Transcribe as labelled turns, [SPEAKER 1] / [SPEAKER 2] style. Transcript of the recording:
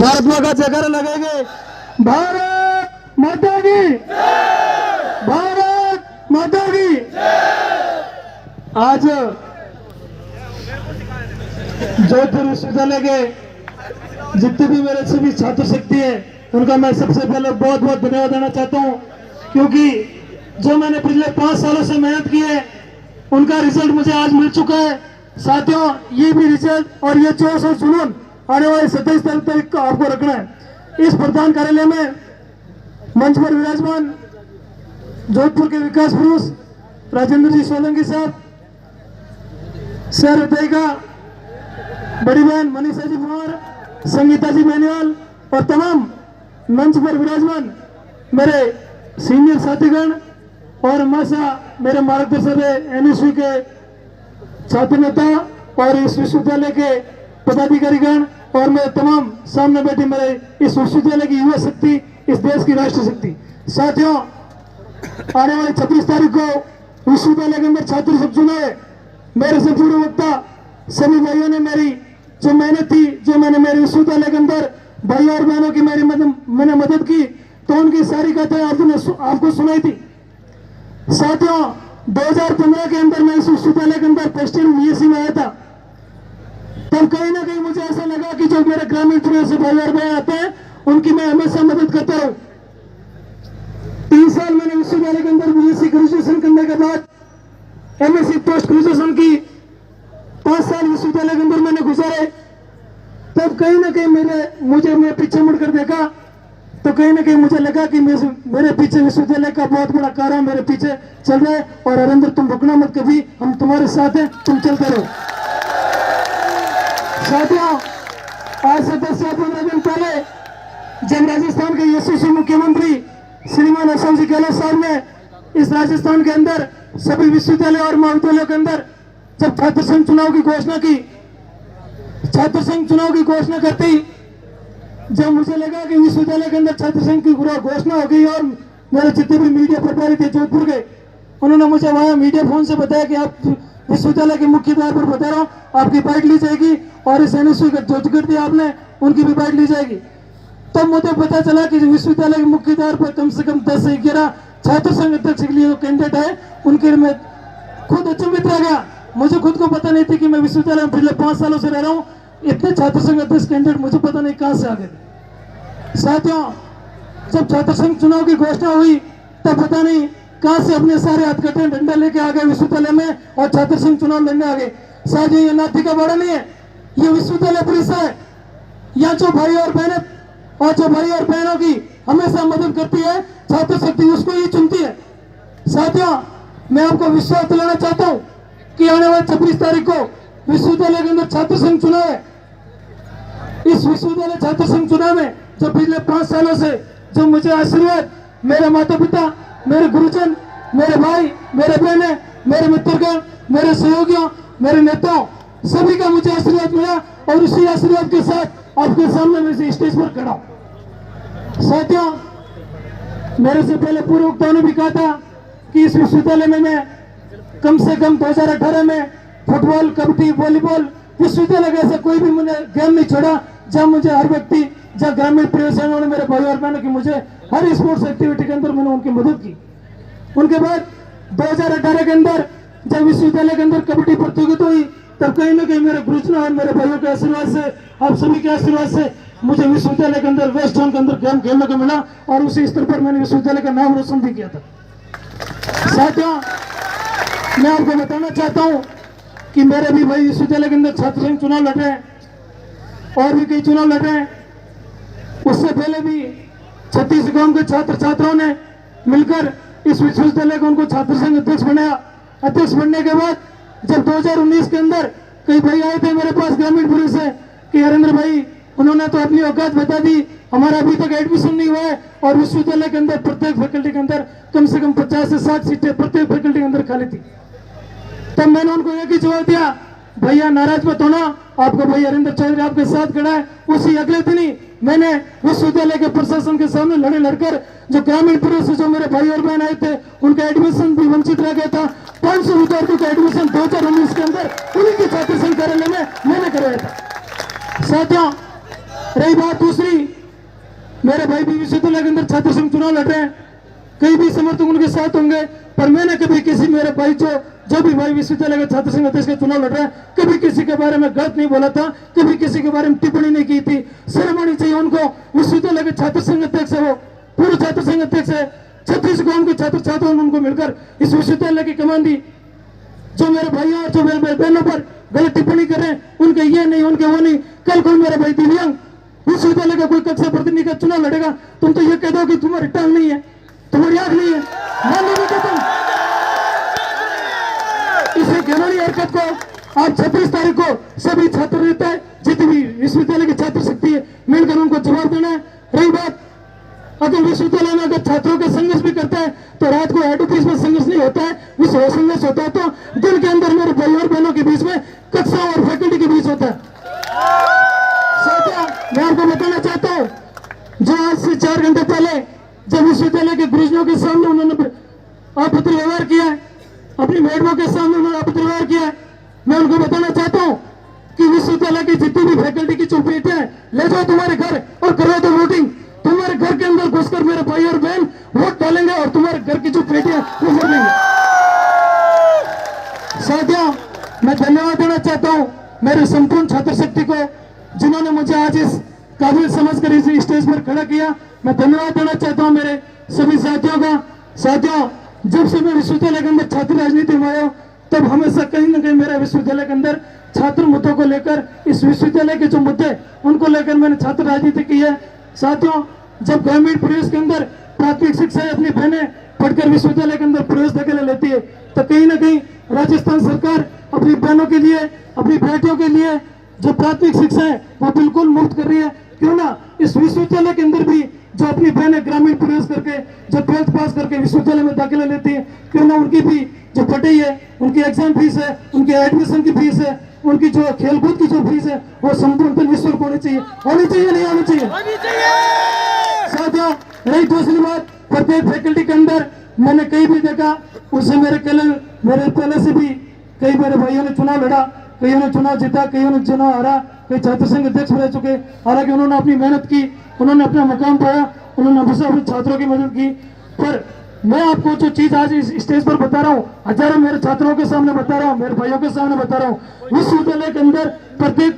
[SPEAKER 1] भारत माँ का जयकारा लगाएंगे। भारत माता की, भारत माता की। आज जोधपुर विश्वविद्यालय के जितने भी मेरे सभी छात्र शक्ति है उनका मैं सबसे पहले बहुत बहुत धन्यवाद देना चाहता हूं, क्योंकि जो मैंने पिछले 5 सालों से मेहनत की है उनका रिजल्ट मुझे आज मिल चुका है। साथियों, ये भी रिजल्ट और ये जोश और जुनून आने वाले 27 तारीख को आपको रखना है। इस प्रधान कार्यालय में मंच पर विराजमान जोधपुर के विकास पुरुष राजेंद्र जी सोलंकी साहब, शहर विधायिका बड़ी बहन मनीषा जी कुमार, संगीता जी बेनीवाल और तमाम मंच पर विराजमान मेरे सीनियर साथीगण और मासा मेरे मार्गदर्शक है एनएसयू के छात्र नेता और इस विश्वविद्यालय के पदाधिकारीगण और मेरे तमाम सामने बैठे मेरे इस विश्वविद्यालय की युवा शक्ति, इस देश की राष्ट्र शक्ति। साथियों, आने वाली 26 तारीख को विश्वविद्यालय के अंदर छात्र सब चुना है। मेरे से पूर्व वक्ता सभी भाइयों ने मेरी जो मेहनत थी, जो मैंने मेरे विश्वविद्यालय के अंदर भाई और बहनों की मैंने मदद की, तो उनकी सारी कथाएं आपको सुनाई थी। साथियों, 2015 के अंदर मैं इस विश्वविद्यालय के अंदर फर्स्ट ईयर बीएससी में आया था। तब कहीं ना कहीं मुझे ऐसा लगा कि जो मेरे ग्रामीण परिवेश से भाई और बहन आते हैं उनकी मैं हमेशा मदद करता रहूं। 3 साल मैंने विश्वविद्यालय के अंदर बीएससी ग्रेजुएशन करने के बाद एमएससी पोस्ट ग्रेजुएशन की 5 साल विश्वविद्यालय के अंदर मैंने गुजारे। तब कहीं ना कहीं मैं पीछे मुड़कर देखा तो कहीं ना कहीं मुझे लगा कि मेरे पीछे विश्वविद्यालय का बहुत बड़ा कार्य मेरे पीछे चल रहा है। और हरेंद्र, तुम रुकना मत, कभी हम तुम्हारे साथ हैं, तुम चलते रहो। साथियों, आज से 10-15 दिन पहले जब राजस्थान के यशस्वी मुख्यमंत्री श्रीमान अशोक जी गहलोत साहब ने इस राजस्थान के अंदर सभी विश्वविद्यालय और महाविद्यालयों के अंदर जब छात्र संघ चुनाव की घोषणा की, छात्र संघ चुनाव की घोषणा करते ही जब मुझे लगा कि विश्वविद्यालय के अंदर छात्र संघ की घोषणा हो गई और मेरे जितने भी मीडिया प्रभारी थे जोधपुर के, उन्होंने मुझे वहां मीडिया फोन से बताया कि आप विश्वविद्यालय के मुख्य द्वार पर बता रहा हूँ, आपकी बाइट ली जाएगी और इस एनएसयू का जो जिक्र दिया आपने उनकी भी बाइट ली जाएगी। तब मुझे पता चला कि विश्वविद्यालय के मुख्य द्वार पर कम से कम 10 से 11 छात्र संघ अध्यक्ष के लिए जो कैंडिडेट है उनके मैं खुद अचंभित रह गया। मुझे खुद को पता नहीं थी कि मैं विश्वविद्यालय में पिछले 5 सालों से रह रहा हूँ, इतने छात्र संघ अध्यक्ष कैंडिडेट मुझे पता नहीं कहां से आ गए थे। साथियों, जब छात्र संघ चुनाव की घोषणा हुई तब पता नहीं कहां से अपने सारे हथकंडे डंडा लेके आ गए विश्वविद्यालय में और छात्र संघ चुनाव लड़ने आ गए। साथियों, ये नाती का बड़ा नहीं है, ये विश्वविद्यालय परिसर है। यहाँ जो भाई और बहनों की हमेशा मदद करती है छात्र शक्ति, उसको ही चुनती है। साथियों, मैं आपको विश्वास दिलाना चाहता हूँ कि आने वाले 26 तारीख को विश्वविद्यालय के अंदर छात्र संघ चुनाव है। इस विश्वविद्यालय छात्र संघ चुनाव में जो पिछले 5 सालों से जो मुझे आशीर्वाद मेरे माता पिता, मेरे गुरुजन, मेरे भाई, मेरे बहने, मेरे मित्रगण, मेरे सहयोगियों, मेरे नेताओं, सभी का मुझे आशीर्वाद मिला और उसी आशीर्वाद के साथ आपके सामने मैं इस स्टेज पर खड़ा हूं। साथियों, मेरे से पहले पूर्व वक्ताओं ने भी कहा था कि इस विश्वविद्यालय में मैं कम से कम 2018 में फुटबॉल, कबड्डी, वॉलीबॉल, विश्वविद्यालय का ऐसा कोई भी मुझे गेम नहीं छोड़ा जब मुझे हर व्यक्ति, जब ग्रामीण परिवेश ने मेरे भाई और बहनों की मुझे हर स्पोर्ट्स एक्टिविटी के अंदर मैंने उनकी मदद की। उनके बाद 2018 के अंदर जब विश्वविद्यालय के अंदर कबड्डी प्रतियोगिता हुई तब कहीं ना कहीं मेरे गुरुजनों और मेरे भाइयों के आशीर्वाद से, आप सभी के आशीर्वाद से मुझे विश्वविद्यालय के अंदर वेस्ट जोन के अंदर गेम खेलने को मिला और उसी स्तर पर मैंने विश्वविद्यालय का नाम रोशन भी किया था। साथियों, मैं आपको बताना चाहता हूं कि मेरे भी भाई विश्वविद्यालय के अंदर छात्र संघ चुनाव लड़ रहे हैं और भी कई चुनाव लड़ रहे हैं। उससे पहले भी 36 गांव के छात्र छात्राओं ने मिलकर इस विश्वविद्यालय को उनको छात्र संघ अध्यक्ष बनाया। अध्यक्ष बनने के बाद जब 2019 के अंदर कई भाई आए थे मेरे पास ग्रामीणपुर से कि हरेंद्र भाई, उन्होंने तो अपनी औकात बता दी, हमारा अभी तक एडमिशन नहीं हुआ है और विश्वविद्यालय के अंदर प्रत्येक फैकल्टी के अंदर कम से कम 50 से 60 सीटें प्रत्येक फैकल्टी के अंदर खाली थी। तब मैंने उनको एक ही जवाब दिया, भैया नाराज मत होना, आपको भाई हरेंद्र चौधरी आपके साथ खड़ा है। उसी अगले दिन ही मैंने विश्वविद्यालय के प्रशासन के सामने लड़कर जो ग्रामीण परिवेश से जो मेरे भाई और बहन आए थे उनका एडमिशन भी वंचित रह गया था। 500 विद्यार्थियों का एडमिशन 2019 के अंदर उन्हीं के छात्र संघ कार्यालय में मैंने करवाया था। साथियों, रही बात दूसरी, मेरे भाई भी विश्वविद्यालय के अंदर छात्र संघ चुनाव लड़ रहे हैं, कई भी समर्थक उनके साथ होंगे, पर मैंने कभी किसी मेरे भाई जो भी भाई विश्वविद्यालय के छात्र संघ अध्यक्ष का चुनाव लड़ रहे हैं, कभी किसी के बारे में गलत नहीं बोला था, कभी किसी के बारे में टिप्पणी नहीं की थी। शर्म आनी चाहिए उनको। विश्वविद्यालय के छात्र संघ अध्यक्ष है, वो पूर्व छात्र संघ अध्यक्ष है, 36 गांव के छात्र छात्राओं ने उनको मिलकर इस विश्वविद्यालय की कमान दी। जो मेरे भाइयों और जो मेरे बहनों पर गलत टिप्पणी कर रहे हैं, उनके ये नहीं, उनके वो नहीं। कल कोई मेरा भाई दिव्यांग विश्वविद्यालय का कोई कक्षा प्रतिनिधि का चुनाव लड़ेगा, तुम तो ये कह दो कि तुम्हारी टांग नहीं है, तुम्हारी आंख नहीं है, मान लो कि तुम इसे घिनौनी हरकत को आज 26 तारीख को सभी छात्र नेता है, जितनी भी विश्वविद्यालय की छात्र शक्ति है, मिलकर उनको जवाब देना है। रही बात, अगर विश्वविद्यालय में अगर छात्रों का संघर्ष भी करता है तो रात को हेड ऑफिस में संघर्ष नहीं होता है, विश्व संघर्ष होता है तो दिन के अंदर मेरे भाई और बहनों के बीच में, कक्षाओं और फैकल्टी के बीच होता है। साथियों, मैं आपको बताना चाहता हूँ, जो आज से 4 घंटे पहले जब विश्वविद्यालय के गुरुजनों के सामने उन्होंने अभद्र व्यवहार किया है, अपनी मैडमों के सामने उन्होंने अभद्र व्यवहार किया है, मैं उनको बताना चाहता हूँ कि विश्वविद्यालय की जितनी भी फैकल्टी की जो बेटियां हैं, ले जाओ तुम्हारे घर और करो तो वोटिंग। तुम्हारे घर के अंदर घुसकर मेरे भाई और बहन वोट डालेंगे और तुम्हारे घर की जो बेटियां वो भर देंगे। साथियों, मैं धन्यवाद देना चाहता हूँ मेरे संपूर्ण छात्र शक्ति को, जिन्होंने मुझे आज इस काबिल समझकर इस स्टेज पर खड़ा किया। मैं धन्यवाद देना चाहता हूँ मेरे सभी साथियों का। साथियों, जब से मैं विश्वविद्यालय के अंदर छात्र राजनीति में आया, तब हमेशा कहीं ना कहीं मेरा विश्वविद्यालय के अंदर छात्र मुद्दों को लेकर, इस विश्वविद्यालय के जो मुद्दे उनको लेकर मैंने छात्र राजनीति की है। साथियों, जब ग्रामीण प्रदेश के अंदर प्राथमिक शिक्षा अपनी बहनें पढ़कर विश्वविद्यालय के अंदर प्रवेश दाखिला लेती है, तो कहीं ना कहीं राजस्थान सरकार अपनी बहनों के लिए, अपनी बेटियों के लिए जो प्राथमिक शिक्षा है वो बिल्कुल मुफ्त कर रही है। क्यों ना इस विश्वविद्यालय के अंदर भी जो अपनी बहनें ग्रामीण प्रवेश करके जो 12th पास करके विश्वविद्यालय में दाखिला लेती है, क्यों ना उनकी भी जो पढ़ाई है, उनकी एग्जाम फीस है, उनकी एडमिशन की फीस है, उनकी जो खेलकूद की जो फीस है, वो संपूर्ण निःशुल्क होनी चाहिए। होनी चाहिए, नहीं होनी चाहिए? साथियों, रही दूसरी बात, प्रत्येक फैकल्टी के अंदर मैंने कहीं भी देखा, उससे मेरे पहले से भी कई मेरे भाइयों ने चुनाव लड़ा, कईयों ने चुनाव जीता, कईयों ने चुनाव हारा, कई छात्र संघ अध्यक्ष रह चुके। हालांकि उन्होंने अपनी मेहनत की, उन्होंने अपना मकाम पाया, उन्होंने हमेशा अपने छात्रों की मदद की। पर मैं आपको जो चीज आज इस स्टेज पर बता रहा हूँ, हजारों मेरे छात्रों के सामने बता रहा हूँ, मेरे भाइयों के सामने बता रहा हूँ, विश्वविद्यालय के अंदर प्रत्येक